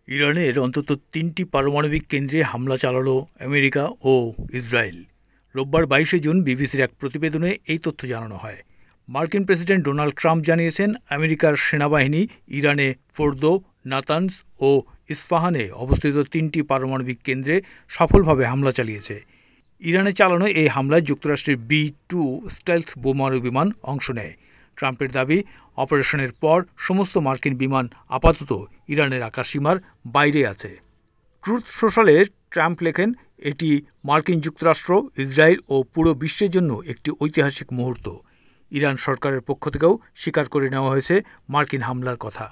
ইরানের অন্তত ৩টি পারমাণবিক কেন্দ্রে হামলা চালাল আমেরিকা ও ইসরায়েল। রোববার ২২ জুন বিবিসির এক প্রতিবেদনে এই তথ্য জানানো হয়। মার্কিন প্রেসিডেন্ট ডোনাল্ড ট্রাম্প জানিয়েছেন, আমেরিকার সেনাবাহিনী ইরানে ফোর্দো, নাতানজ ও ইস্পাহানে অবস্থিত ৩টি পারমাণবিক কেন্দ্রে সফলভাবে হামলা চালিয়েছে। ইরানে চালানো এই হামলায় যুক্তরাষ্ট্রের B-2 স্টেলথ বোমারু বিমান অংশ নেয়। ট্রাম্পের দাবি, অপারেশনের পর সমস্ত মার্কিন বিমান আপাতত ইরানের আকাশসীমার বাইরে আছে। ট্রুথ সোশ্যালে ট্রাম্প লেখেন, এটি মার্কিন যুক্তরাষ্ট্র, ইসরায়েল ও পুরো বিশ্বের জন্য একটি ঐতিহাসিক মুহূর্ত। ইরান সরকারের পক্ষ থেকেও স্বীকার করে নেওয়া হয়েছে মার্কিন হামলার কথা।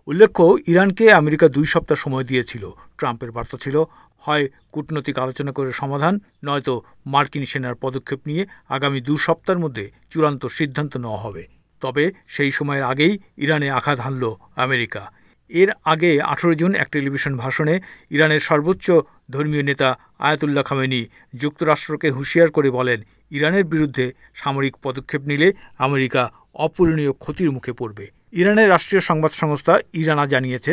উল্লেখ্য, ইরানকে আমেরিকা 2 সপ্তাহ সময় দিয়েছিল। ট্রাম্পের বার্তা ছিল, হয় কূটনৈতিক আলোচনা করে সমাধান, নয়তো মার্কিন সেনার পদক্ষেপ নিয়ে আগামী 2 সপ্তাহের মধ্যে চূড়ান্ত সিদ্ধান্ত নেওয়া হবে। তবে সেই সময়ের আগেই ইরানে আঘাত হানল আমেরিকা। এর আগে 18 জুন এক টেলিভিশন ভাষণে ইরানের সর্বোচ্চ ধর্মীয় নেতা আয়াতুল্লাহ খামেনি যুক্তরাষ্ট্রকে হুঁশিয়ার করে বলেন, ইরানের বিরুদ্ধে সামরিক পদক্ষেপ নিলে আমেরিকা অপূরণীয় ক্ষতির মুখে পড়বে। ইরানের রাষ্ট্রীয় সংবাদ সংস্থা ইরানা জানিয়েছে,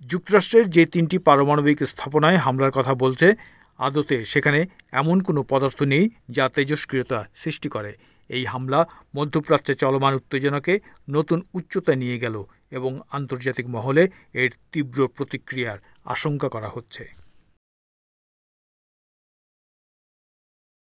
যুক্তরাষ্ট্রের যে 3টি পারমাণবিক স্থাপনায় হামলার কথা বলছে, আদতে সেখানে এমন কোনো পদার্থ নেই যা তেজস্ক্রিয়তা সৃষ্টি করে। এই হামলা মধ্যপ্রাচ্যে চলমান উত্তেজনাকে নতুন উচ্চতায় নিয়ে গেল এবং আন্তর্জাতিক মহলে এর তীব্র প্রতিক্রিয়ার আশঙ্কা করা হচ্ছে।